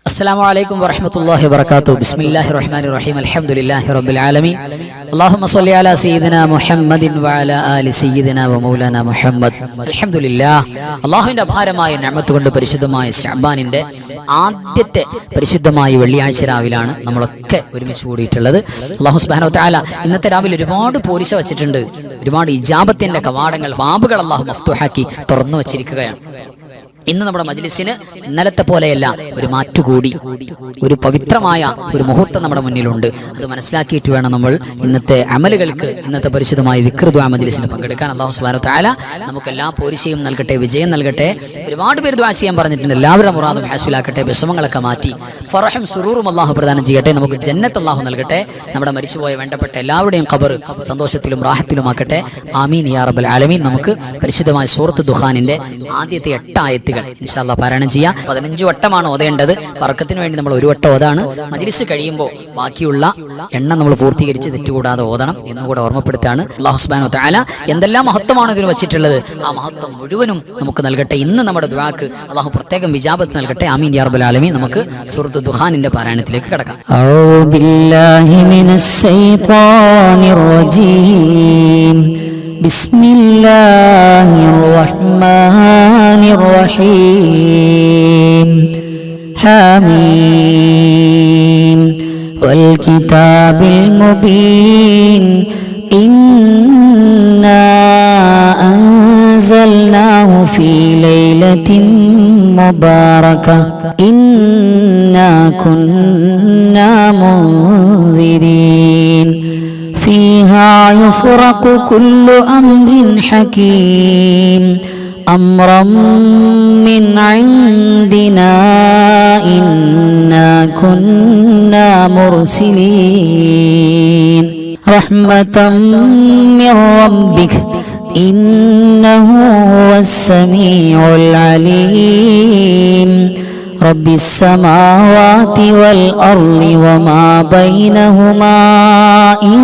അസ്സലാമു അലൈക്കും വറഹ്മത്തുള്ളാഹി വബറകാതുഹു. ബിസ്മില്ലാഹിർ റഹ്മാനിർ റഹീം. അൽഹംദുലില്ലാഹി റബ്ബിൽ ആലമീൻ. അല്ലാഹുമ്മ സ്വല്ലി അലാ സയ്യിദിനാ മുഹമ്മദിൻ വഅലാ ആലി സയ്യിദിനാ വമൗലാനാ മുഹമ്മദ്. അൽഹംദുലില്ലാഹ്. അല്ലാഹുവിന്റെ അപാരമായ നിഅമത്ത് കൊണ്ട് പരിശുദ്ധമായ ശഅബാനിന്റെ ആദ്യത്തെ പരിശുദ്ധമായ വെള്ളിയാഴ്ച രാവിലാണ് നമ്മളൊക്കെ ഒരുമിച്ച് കൂടിയിട്ടുള്ളത്. അല്ലാഹു സുബ്ഹാനഹു വ തആല ഇന്നത്തെ രാവിലെ ഒരുപാട് പോരിശ വെച്ചിട്ടുണ്ട്. ഒരുപാട് ഇജാബത്തിന്റെ കവാടങ്ങൾ, വാബുകൾ അല്ലാഹു മഫ്തൂഹാക്കി തുറന്നു വച്ചിരിക്കുകയാണ്. ഇന്ന് നമ്മുടെ മജ്ലിസിന് ഇന്നലത്തെ പോലെയല്ല, ഒരു മാറ്റുകൂടി, ഒരു പവിത്രമായ ഒരു മുഹൂർത്തം നമ്മുടെ മുന്നിലുണ്ട്. അത് മനസ്സിലാക്കിയിട്ട് വേണം നമ്മൾ ഇന്നത്തെ അമലുകൾക്ക്, ഇന്നത്തെ പരിശുദ്ധമായ ദിക്ർ ദുആ മജ്ലിസിന് പങ്കെടുക്കാൻ. അല്ലാഹു സുബ്ഹാനഹു വ തആല നമുക്ക് എല്ലാ പോരിശയും നൽകട്ടെ, വിജയം നൽകട്ടെ. ഒരുപാട് പേര് ദുആ ചെയ്യാൻ പറഞ്ഞിട്ടുണ്ട്. എല്ലാവരുടെ മുറാദും ഹാസിലാക്കട്ടെ, വിഷമങ്ങളൊക്കെ മാറ്റി ഫറഹും സുറൂറും അല്ലാഹു പ്രദാനം ചെയ്യട്ടെ. നമുക്ക് ജന്നത്ത് അല്ലാഹു നൽകട്ടെ. നമ്മുടെ മരിച്ചുപോയ വേണ്ടപ്പെട്ട എല്ലാവരുടെയും ഖബർ സന്തോഷത്തിലും റാഹത്തിലുമാക്കട്ടെ. ആമീൻ യാ റബ്ബൽ ആലമീൻ. നമുക്ക് പരിശുദ്ധമായ സൂറത്ത് ദുഖാനിന്റെ ആദ്യത്തെ 8 ആയത്തുകൾ ഇൻഷാ അല്ലാഹ് പാരായണം ചെയ്യാം. 15 വട്ടമാണ് ഓതേണ്ടത്. ബർക്കത്തിന് വേണ്ടി നമ്മൾ ഒരു വട്ടം ഓതാണ്. മജ്ലിസ് കഴിയുമ്പോൾ ബാക്കിയുള്ള എണ്ണം നമ്മൾ പൂർത്തീകരിച്ച് തെറ്റുകൂടാതെ ഓതണം എന്നുകൂടെ ഓർമ്മപ്പെടുത്താണ്. അല്ലാഹു സുബ്ഹാനഹു വ തആല എന്തെല്ലാം മഹത്വമാണ് ഇതിന് വെച്ചിട്ടുള്ളത്, ആ മഹത്വം മുഴുവനും നമുക്ക് നൽകട്ടെ. ഇന്ന് നമ്മുടെ ദുആക്ക് അല്ലാഹു പ്രത്യേകം ഇജാബത്ത് നൽകട്ടെ. ആമീൻ യാ റബ്ബൽ ആലമീൻ. നമുക്ക് സൂറത്ത് ദുഖാനിന്റെ പാരായണത്തിലേക്ക് കടക്കാം. അഊദു ബില്ലാഹി മിനശ് ശൈത്വാനിർ റജീം. ബിസ്മില്ലാഹിർ റഹ്മാനിർ റഹീം. ഹാമീം വൽ കിതാബിൽ മുബീൻ. ഇന്നാ അൻസൽനാഹു ഫീ ലൈലത്തിൻ മുബാറകah. ഇന്നാ കുന്നാ മുൻദിരീൻ. فيها يفرق كل أمر حكيم. أمرا من عندنا إنا كنا مرسلين. رحمة من ربك إنه هو السميع العليم. رب السماوات والأرض وما بينهما إن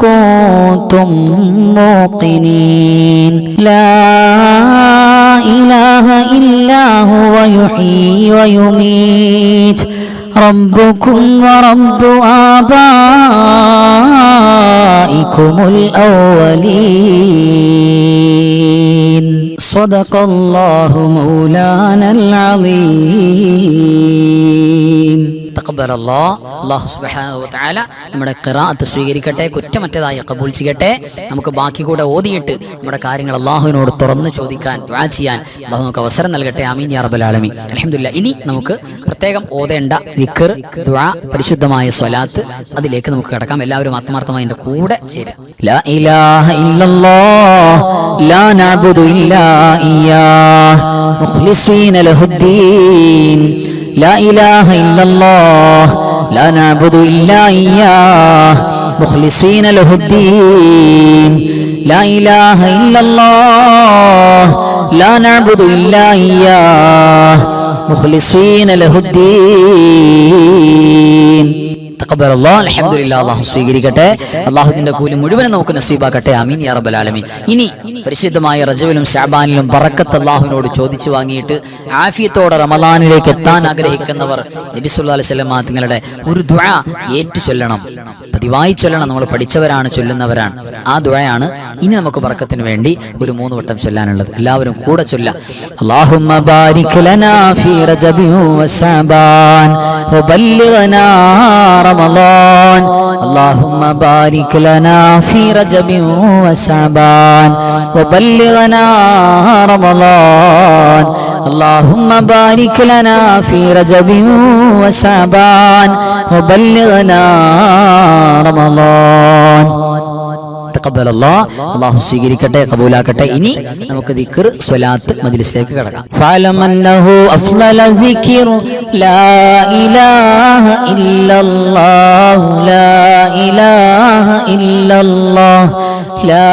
كنتم موقنين. لا إله إلا هو يحيي ويميت. ربكم ورب آبائكم الأولين. صدق الله مولانا العظيم. തഖബ്ബൽ അല്ലാഹു സുബ്ഹാനഹു വ തആല നമ്മുടെ ഖിറാഅത്ത് സ്വീകരിക്കട്ടെ, കുറ്റമറ്റതായി ഖബൂൽ ചെയ്യട്ടെ. നമുക്ക് ബാക്കി കൂടെ ഓതിയിട്ട് നമ്മുടെ കാര്യങ്ങൾ അല്ലാഹുവിനോട് തുറന്ന് ചോദിക്കാൻ, ദുആ ചെയ്യാൻ അല്ലാഹു നമുക്ക് അവസരം നൽകട്ടെ. ആമീൻ യാ റബ്ബൽ ആലമീൻ. അൽഹംദുലില്ലാഹ്. ഇനി നമുക്ക് പ്രത്യേകം ഓതേണ്ട ദിക്ർ, ദുആ, പരിശുദ്ധമായ സ്വലാത്ത്, അതിലേക്ക് നമുക്ക് കടക്കാം. എല്ലാവരും ആത്മാർത്ഥമായി എൻ്റെ കൂടെ ചേരുക. ലാ ഇലാഹ ഇല്ലല്ലാഹ് ലാ നഅബുദു ഇല്ലാ ഇയ്യാഹ് മുഖ്ലിസീന ലഹുദ്ദീൻ. لا إله إلا الله لا نعبد إلا إياه مخلصين له الدين. لا إله إلا الله لا نعبد إلا إياه مخلصين له الدين. തഖബ്ബൽ അല്ലാഹ്. അൽഹംദുലില്ലാഹ്. അല്ലാഹു സ്വീകരിക്കട്ടെ. അല്ലാഹുവിന്റെ കൂലി മുഴുവനും നമുക്ക് നസീബാക്കട്ടെ. ആമീൻ യാ റബ്ബൽ ആലമീൻ. ഇനി പരിശുദ്ധമായ റജബിലും ശഅബാനിലും ബറക്കത്ത് അല്ലാഹുവിനോട് ചോദിച്ചു വാങ്ങിയിട്ട് ആഫിയത്തോടെ റമളാനിലേക്ക് എത്താൻ ആഗ്രഹിക്കുന്നവർ നബി സല്ലല്ലാഹു അലൈഹി വസല്ലം തങ്ങളുടെ ഒരു ദുആ ഏറ്റു ചൊല്ലണം. പതിവായി ചൊല്ലണം. നമ്മൾ പഠിച്ചവരാണ്, ചൊല്ലുന്നവരാണ്. ആ ദുആയാണ് ഇനി നമുക്ക് ബറക്കത്തിന് വേണ്ടി ഒരു 3 വട്ടം ചൊല്ലാനുള്ളത്. എല്ലാവരും കൂടെ ചൊല്ലാം. അല്ലാഹുമ്മ ബാരിക് ലനാ ഫീ റജബി വ ശഅബാൻ വബല്ലിഗ്നാ رمضان. اللهم بارك لنا في رجب وشعبان وبلغنا رمضان. اللهم بارك لنا في رجب وشعبان وبلغنا رمضان. തഖബ്ബൽ അല്ലാഹ്. അല്ലാഹു സ്വീകരിക്കട്ടെ, ഖബൂലാക്കട്ടെ. ഇനി നമുക്ക് ദിക്ർ, സ്വലാത്ത് മജ്ലിസിലേക്ക് കടക്കാം. ഫഅലം അന്നഹു അഫ്ളല ദിക്ർ ലാ ഇലാഹ ഇല്ലല്ലാഹ് ലാ ഇലാഹ ഇല്ലല്ലാഹ് ലാ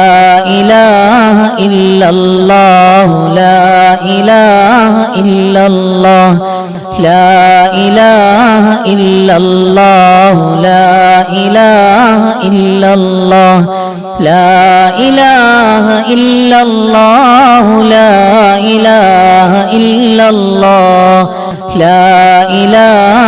ഇലാഹ ഇല്ലല്ലാഹ് ലാ ഇലാഹ ഇല്ലല്ലാഹ് ലാ ഇലാഹ ഇല്ലല്ലാഹ് ലാ ഇലാഹ ഇല്ലല്ലാഹ് لا إله إلا الله لا إله إلا الله لا إله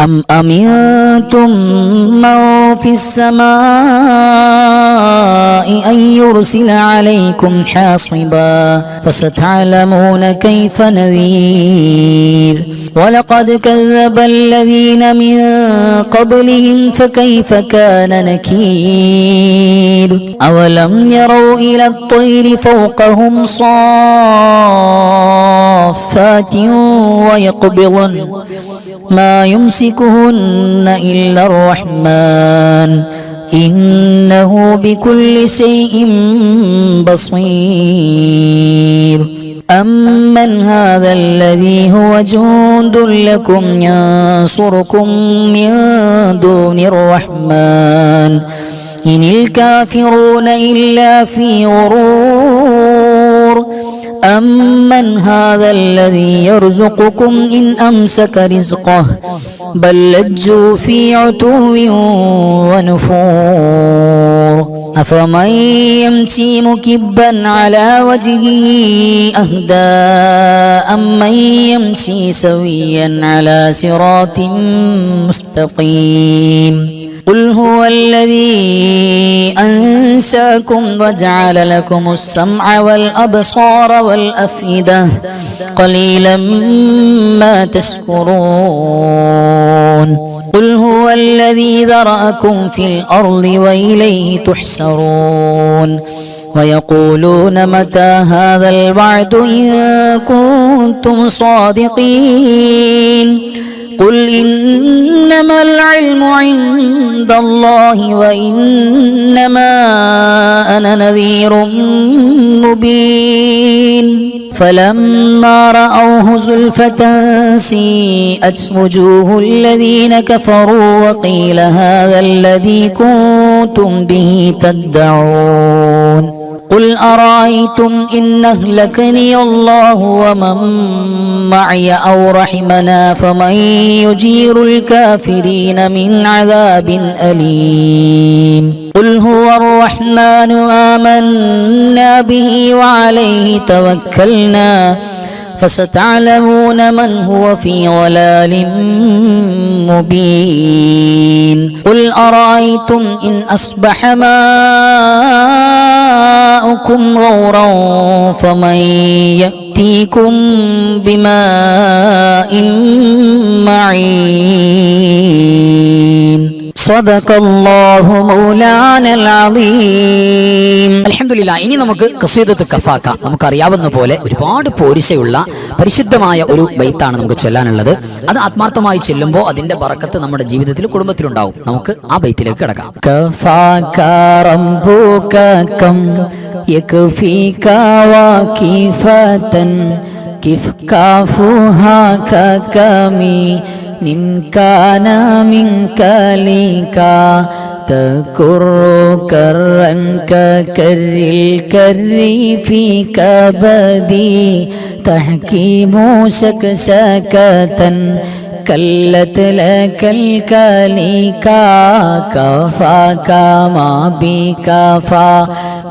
أم أمنتم من في السماء أن يرسل عليكم حاصبا فستعلمون كيف نذير ولقد كذب الذين من قبلهم فكيف كان نكير أولم يروا إلى الطير فوقهم صافات ويقبضن ما يمسكهن إلا الرحمن إنه بكل شيء بصير أمن هذا الذي هو جند لكم ينصركم من دون الرحمن إن الكافرون إلا في غرور أمن هذا الذي يرزقكم إن أمسك رزقه بل لجوا في عتو ونفور أفمن يمشي مكبا على وجهه أهدى أمن يمشي سويا على صراط مستقيم قل هو الذي أنشأكم وجعل لكم السمع والأبصار والأفئدة قليلا ما تشكرون قل هو الذي ذرأكم في الأرض وإليه تحشرون ويقولون متى هذا الوعد إن كنتم صادقين قل إنما العلم عند الله وإنما أنا نذير مبين فلما رأوه زلفة سيئت وجوه الذين كفروا وقيل هذا الذي كنتم به تدعون قل أرأيتم إن أهلكني الله ومن معي أو رحمنا فمن يجير الكافرين من عذاب أليم قل هو الرحمن آمنا به وعليه توكلنا فستعلمون من هو في ضلال مبين قل أرأيتم إن أصبح ماؤكم غورا فمن يأتيكم بماء معين صدق الله مولانا العظيم അൽഹംദുലില്ലാ. ഇനി നമുക്ക് ഖസീദത്തുൽ കഫാക്ക, നമുക്കറിയാവുന്ന പോലെ ഒരുപാട് പോരിശയുള്ള പരിശുദ്ധമായ ഒരു ബൈത്താണ് നമുക്ക് ചൊല്ലാനുള്ളത്. അത് ആത്മാർത്ഥമായി ചെല്ലുമ്പോൾ അതിന്റെ ബറക്കത്ത് നമ്മുടെ ജീവിതത്തിൽ കുടുംബത്തിലുണ്ടാവും. നമുക്ക് ആ ബൈത്തിലേക്ക് കിടക്കാം. كفاك ربك كم يكفيك وكيفة كيف كافوها ككمي إن كان منك لك تكر كرا ككر الكر في كبدي تحكيم سكسكة كلت لك الكليكا كفاك ما بكفا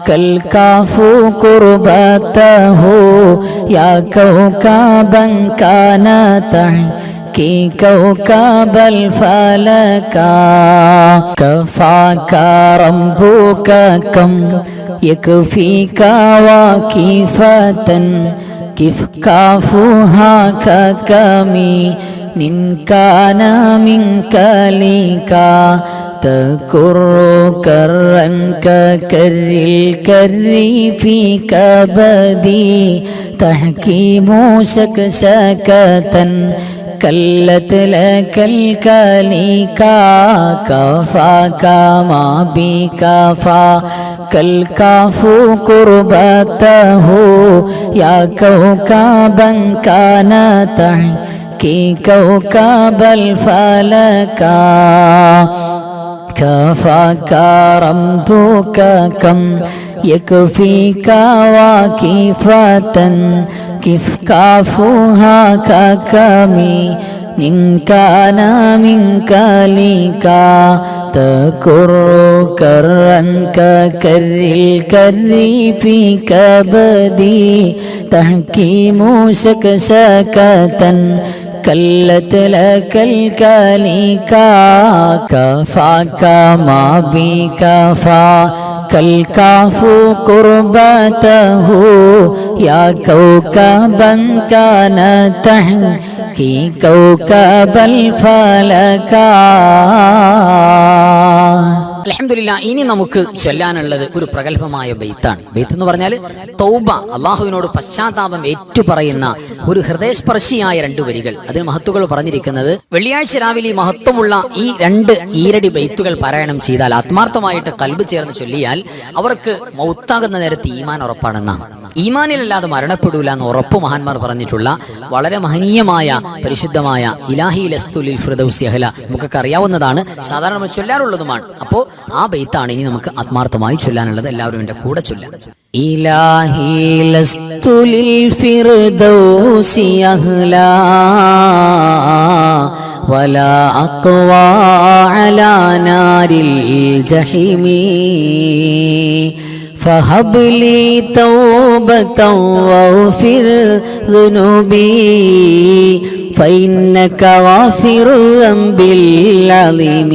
كالكاف قربته يا كوكبا كان تحكي كوكب الفلكا كفاك ربك كم يكفيك وكيفة كيف كافوها ككمي إن كان منك لك تكر كرا ككر الكر في كبدي تحكيم سكسكة كلت لك الكليكا كفاك ما بكفا كالكاف قربته يا كوكبا كان تحكي كوكب الفلكا كفاك ربك كم يكفيك وكيفة كيف كافوها ككمي إن كان منك لك تكر كرا ككر الكر في كبدي تحكيم سكسكة كلت لك الكليكا كفاك ما بكفا كالكاف قربته يا كوكبا كان تحكي كوكب الفلكا. അൽഹംദുലില്ലാഹ്. ഇനി നമുക്ക് ചൊല്ലാനുള്ളത് ഒരു പ്രഗത്ഭമായ ബൈത്താണ്. ബൈത്ത് എന്ന് പറഞ്ഞാൽ തൗബ, അള്ളാഹുവിനോട് പശ്ചാത്താപം ഏറ്റുപറയുന്ന ഒരു ഹൃദയസ്പർശിയായ 2 വരികൾ. അതിന് മഹത്തുകൾ പറഞ്ഞിരിക്കുന്നത്, വെള്ളിയാഴ്ച രാവിലെ മഹത്വമുള്ള ഈ 2 ഈരടി ബൈത്തുകൾ പാരായണം ചെയ്താൽ, ആത്മാർത്ഥമായിട്ട് കൽബ് ചേർന്ന് ചൊല്ലിയാൽ അവർക്ക് മൗത്താകുന്ന നേരത്ത് ഈമാൻ ഉറപ്പാണെന്നാണ്. ഈമാനിലല്ലാതെ മരണപ്പെടൂല എന്ന് ഉറപ്പ് മഹാന്മാർ പറഞ്ഞിട്ടുള്ള വളരെ മഹനീയമായ പരിശുദ്ധമായ ഇലാഹി ലസ്തുലിൽ ഫിർദൗസി അഹ്ല നമുക്കൊക്കെ അറിയാവുന്നതാണ്, സാധാരണ നമ്മൾ ചൊല്ലാറുള്ളതുമാണ്. അപ്പോൾ ആ ബൈത്താണ് ഇനി നമുക്ക് ആത്മാർത്ഥമായി ചൊല്ലാനുള്ളത്. എല്ലാവരും എൻ്റെ കൂടെ ചൊല്ലാം. ഇലാഹി ലസ്തുലിൽ ഫിർദൗസി അഹ്ല വലാ അഖ്വാ അലാ നാരിൽ ജഹീമി فهب لي توبة واغفر ذنوبي فإنك غافر الذنب العظيم.